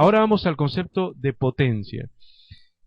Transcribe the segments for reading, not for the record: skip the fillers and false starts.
Ahora vamos al concepto de potencia.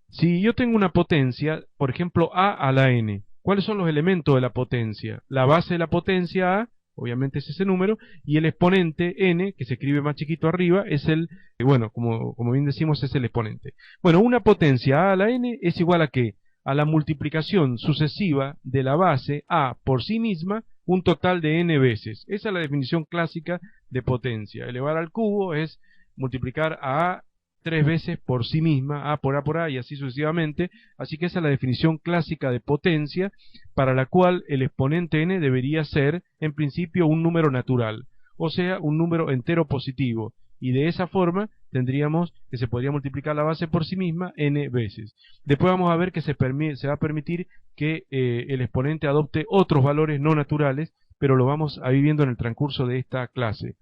Si yo tengo una potencia, por ejemplo, a a la n, ¿cuáles son los elementos de la potencia? La base de la potencia a, obviamente es ese número, y el exponente n, que se escribe más chiquito arriba, es el, bueno, como bien decimos, es el exponente. Bueno, una potencia a la n es igual a ¿qué? A la multiplicación sucesiva de la base a por sí misma, un total de n veces. Esa es la definición clásica de potencia. Elevar al cubo es multiplicar a 3 veces por sí misma, a por a y así sucesivamente. Así que esa es la definición clásica de potencia, para la cual el exponente n debería ser, en principio, un número natural, o sea, un número entero positivo. Y de esa forma tendríamos que se podría multiplicar la base por sí misma n veces. Después vamos a ver que se va a permitir que el exponente adopte otros valores no naturales, pero lo vamos a ir viendo en el transcurso de esta clase.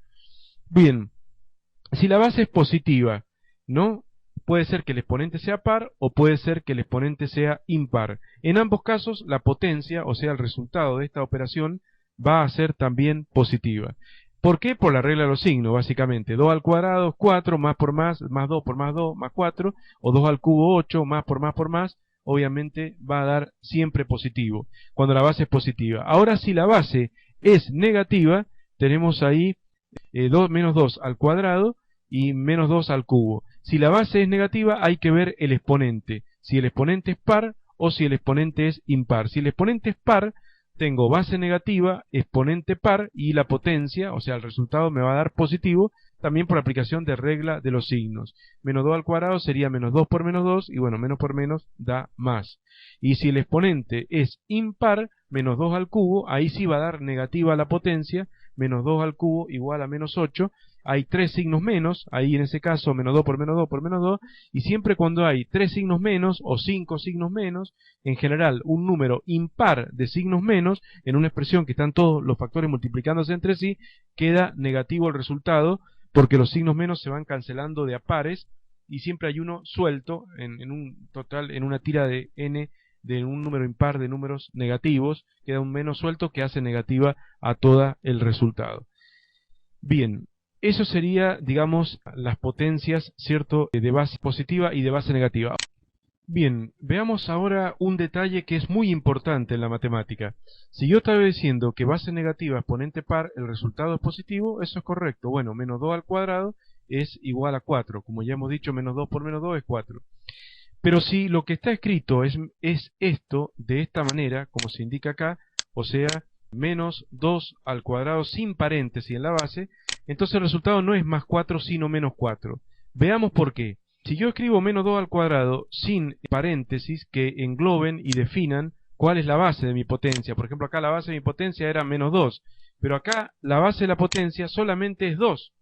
Bien, si la base es positiva, ¿no? Puede ser que el exponente sea par o puede ser que el exponente sea impar. En ambos casos, la potencia, o sea, el resultado de esta operación, va a ser también positiva. ¿Por qué? Por la regla de los signos, básicamente. 2 al cuadrado es 4, más por más 2 por más 2, más 4, o 2 al cubo 8, más, obviamente va a dar siempre positivo, cuando la base es positiva. Ahora, si la base es negativa, tenemos ahí menos 2 al cuadrado y menos 2 al cubo. Si la base es negativa, hay que ver el exponente, si el exponente es par o si el exponente es impar. Si el exponente es par, tengo base negativa, exponente par y la potencia, o sea, el resultado me va a dar positivo, también por aplicación de regla de los signos. Menos 2 al cuadrado sería menos 2 por menos 2, y bueno, menos por menos da más. Y si el exponente es impar, menos 2 al cubo, ahí sí va a dar negativa la potencia, menos 2 al cubo igual a menos 8, hay 3 signos menos, ahí en ese caso menos 2 por menos 2 por menos 2, y siempre cuando hay 3 signos menos o 5 signos menos, en general un número impar de signos menos, en una expresión que están todos los factores multiplicándose entre sí, queda negativo el resultado, porque los signos menos se van cancelando de a pares, y siempre hay uno suelto en un total, en una tira de n de un número impar de números negativos, queda un menos suelto que hace negativa a todo el resultado. Bien, eso sería, digamos, las potencias, ¿cierto?, de base positiva y de base negativa. Bien, veamos ahora un detalle que es muy importante en la matemática. Si yo estaba diciendo que base negativa exponente par, el resultado es positivo, eso es correcto. Bueno, menos 2 al cuadrado es igual a 4. Como ya hemos dicho, menos 2 por menos 2 es 4. Pero si lo que está escrito es esto, de esta manera, como se indica acá, o sea, menos 2 al cuadrado sin paréntesis en la base, entonces el resultado no es más 4, sino menos 4. Veamos por qué. Si yo escribo menos 2 al cuadrado sin paréntesis que engloben y definan cuál es la base de mi potencia, por ejemplo, acá la base de mi potencia era menos 2, pero acá la base de la potencia solamente es 2,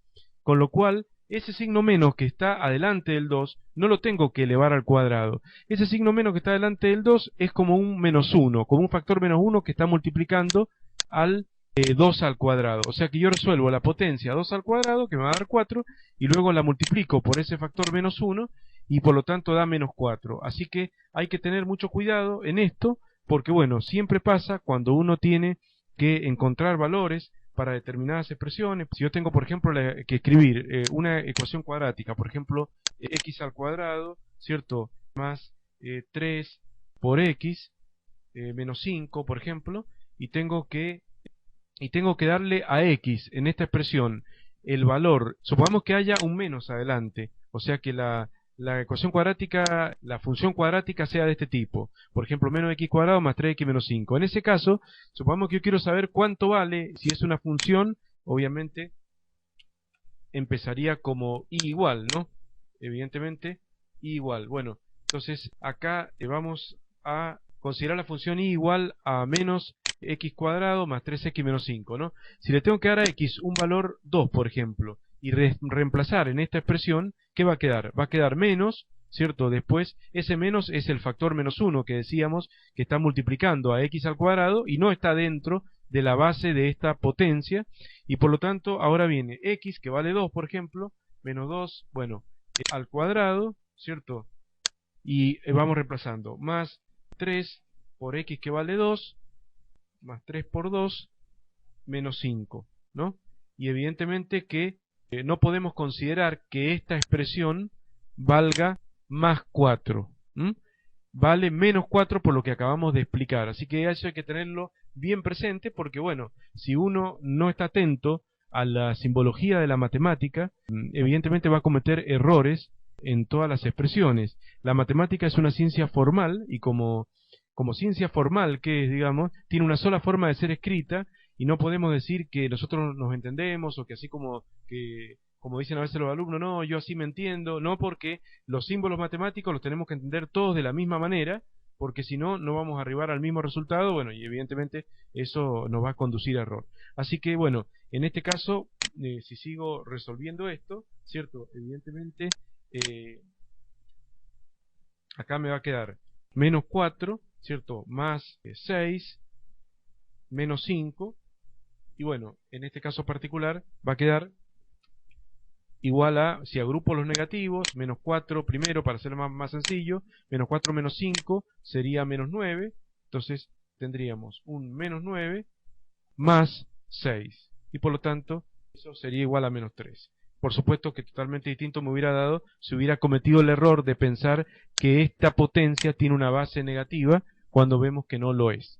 con lo cual ese signo menos que está adelante del 2 no lo tengo que elevar al cuadrado. Ese signo menos que está adelante del 2 es como un menos 1, como un factor menos 1 que está multiplicando al 2 al cuadrado. O sea que yo resuelvo la potencia 2 al cuadrado, que me va a dar 4, y luego la multiplico por ese factor menos 1, y por lo tanto da menos 4. Así que hay que tener mucho cuidado en esto, porque bueno, siempre pasa cuando uno tiene que encontrar valores para determinadas expresiones. Si yo tengo, por ejemplo, que escribir una ecuación cuadrática, por ejemplo, x al cuadrado, ¿cierto?, más 3 por x menos 5, por ejemplo, y tengo que darle a x en esta expresión el valor, supongamos que haya un menos adelante, o sea que la ecuación cuadrática, la función cuadrática sea de este tipo, por ejemplo, menos x cuadrado más 3x menos 5. En ese caso, supongamos que yo quiero saber cuánto vale, si es una función, obviamente empezaría como y igual, ¿no? Evidentemente, y igual. Bueno, entonces acá vamos a considerar la función y igual a menos x cuadrado más 3x menos 5, ¿no? Si le tengo que dar a x un valor 2, por ejemplo, y reemplazar en esta expresión, ¿qué va a quedar? Va a quedar menos, ¿cierto? Después, ese menos es el factor menos 1 que decíamos que está multiplicando a x al cuadrado y no está dentro de la base de esta potencia, y por lo tanto ahora viene x que vale 2, por ejemplo, menos 2, bueno, al cuadrado, ¿cierto? Y vamos reemplazando, más 3 por x que vale 2, más 3 por 2, menos 5, ¿no? Y evidentemente que no podemos considerar que esta expresión valga más 4. Vale menos 4 por lo que acabamos de explicar. Así que eso hay que tenerlo bien presente porque, bueno, si uno no está atento a la simbología de la matemática, evidentemente va a cometer errores en todas las expresiones. La matemática es una ciencia formal y como ciencia formal que es, digamos, tiene una sola forma de ser escrita y no podemos decir que nosotros nos entendemos o que así como dicen a veces los alumnos, no, yo así me entiendo, no, porque los símbolos matemáticos los tenemos que entender todos de la misma manera, porque si no, no vamos a arribar al mismo resultado, bueno, y evidentemente eso nos va a conducir a error. Así que, bueno, en este caso, si sigo resolviendo esto, ¿cierto? Evidentemente, acá me va a quedar menos 4, ¿cierto? Más 6, menos 5, y bueno, en este caso particular va a quedar igual a, si agrupo los negativos, menos 4 primero para hacerlo más sencillo, menos 4 menos 5 sería menos 9, entonces tendríamos un menos 9 más 6, y por lo tanto eso sería igual a menos 3. Por supuesto que totalmente distinto me hubiera dado si hubiera cometido el error de pensar que esta potencia tiene una base negativa cuando vemos que no lo es.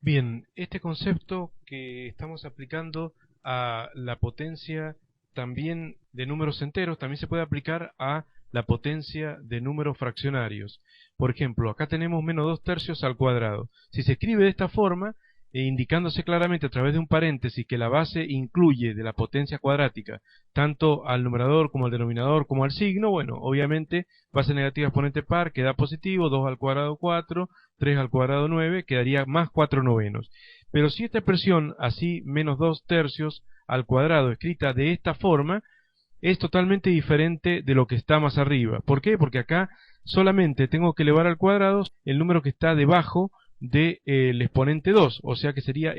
Bien, este concepto que estamos aplicando a la potencia también de números enteros, también se puede aplicar a la potencia de números fraccionarios. Por ejemplo, acá tenemos menos 2 tercios al cuadrado. Si se escribe de esta forma, indicándose claramente a través de un paréntesis que la base incluye de la potencia cuadrática tanto al numerador como al denominador como al signo, bueno, obviamente base negativa exponente par queda positivo, 2 al cuadrado 4, 3 al cuadrado 9, quedaría más 4 novenos. Pero si esta expresión, así menos 2 tercios al cuadrado, escrita de esta forma, es totalmente diferente de lo que está más arriba. ¿Por qué? Porque acá solamente tengo que elevar al cuadrado el número que está debajo del exponente 2, o sea que sería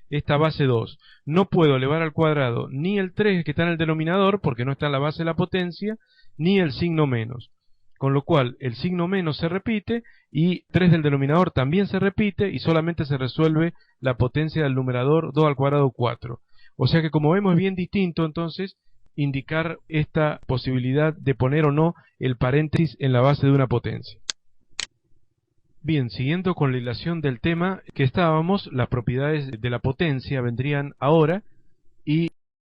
esta base 2. No puedo elevar al cuadrado ni el 3 que está en el denominador, porque no está en la base de la potencia, ni el signo menos. Con lo cual el signo menos se repite y 3 del denominador también se repite y solamente se resuelve la potencia del numerador 2 al cuadrado 4. O sea que como vemos es bien distinto entonces indicar esta posibilidad de poner o no el paréntesis en la base de una potencia. Bien, siguiendo con la hilación del tema que estábamos, las propiedades de la potencia vendrían ahora y